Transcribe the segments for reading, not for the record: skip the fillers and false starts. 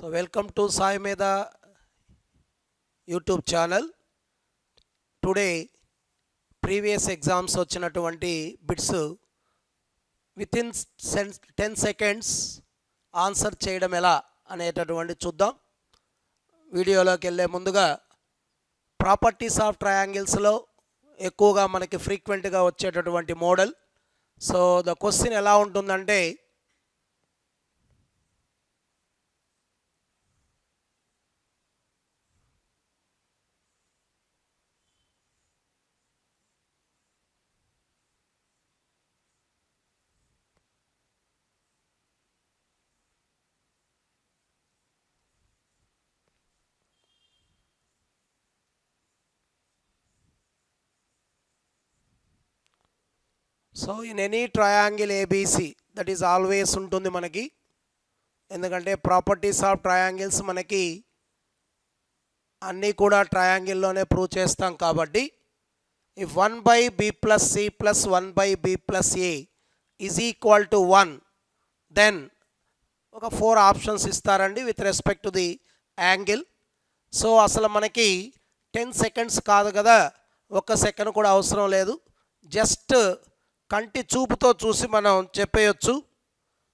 So welcome to Sai Meda YouTube channel. Today previous exams వచ్చినటువంటి bits within 10 seconds answer చేయడం ఎలా అనేటటువంటి చూద్దాం. వీడియోలోకి వెళ్ళే ముందుగా ప్రాపర్టీస్ ఆఫ్ ట్రయాంగిల్స్లో ఎక్కువగా మనకి ఫ్రీక్వెంట్గా వచ్చేటటువంటి మోడల్. సో ద క్వశ్చన్ ఎలా ఉంటుందంటే, so in any triangle ABC that is always ఉంటుంది మనకి, ఎందుకంటే ప్రాపర్టీస్ ఆఫ్ ట్రయాంగిల్స్ మనకి అన్నీ కూడా ట్రయాంగిల్లోనే ప్రూవ్ చేస్తాం కాబట్టి, if 1/b+c + 1/b+a is equal to 1, then ఒక 4 ఆప్షన్స్ ఇస్తారండి with respect to the angle. So అసలు మనకి 10 సెకండ్స్ కాదు కదా, 1 సెకండ్ కూడా అవసరం లేదు, జస్ట్ కంటి చూపుతో చూసి మనం చెప్పేయచ్చు.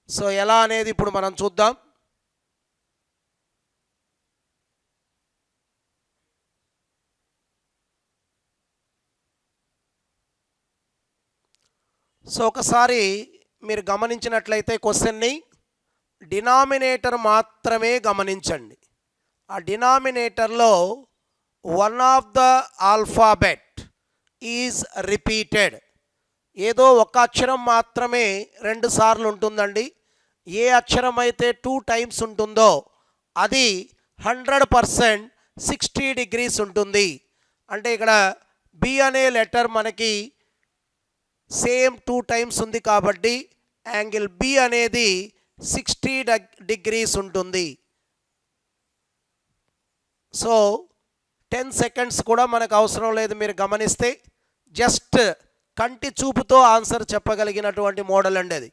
సో ఎలా అనేది ఇప్పుడు మనం చూద్దాం. సో ఒకసారి మీరు గమనించినట్లయితే క్వశ్చన్ని డినామినేటర్ మాత్రమే గమనించండి. ఆ డినామినేటర్లో one of the alphabet is repeated. ఏదో ఒక అక్షరం మాత్రమే 2 సార్లు ఉంటుందండి. ఏ అక్షరం అయితే 2 టైమ్స్ ఉంటుందో అది 100% 60 డిగ్రీస్ ఉంటుంది. అంటే ఇక్కడ బి అనే లెటర్ మనకి సేమ్ 2 టైమ్స్ ఉంది కాబట్టి యాంగిల్ బి అనేది 60 డిగ్రీస్ ఉంటుంది. సో 10 సెకండ్స్ కూడా మనకు అవసరం లేదు. మీరు గమనిస్తే జస్ట్ కంటి చూపుతో ఆన్సర్ చెప్పగలిగినటువంటి మోడల్ అండి అది.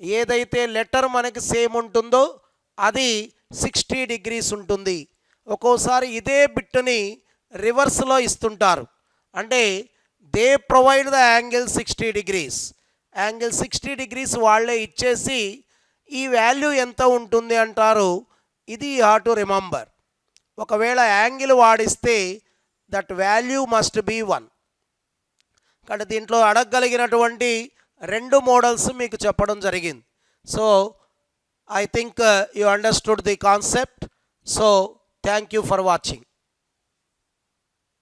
ఏదైతే లెటర్ మనకి సేమ్ ఉంటుందో అది 60 డిగ్రీస్ ఉంటుంది. ఒక్కోసారి ఇదే బిట్ని రివర్స్లో ఇస్తుంటారు, అంటే they provide the angle 60 degrees. Angle 60 degrees వాళ్ళే ఇచ్చేసి ఈ వాల్యూ ఎంత ఉంటుంది అంటారు. ఇది యూ హావ్ టు రిమెంబర్. ఒకవేళ యాంగిల్ వాడిస్తే దట్ వాల్యూ మస్ట్ బీ 1. కానీ దీంట్లో అడగగలిగినటువంటి 2 మోడల్స్ మీకు చెప్పడం జరిగింది. So I think you understood the concept. So thank you for watching.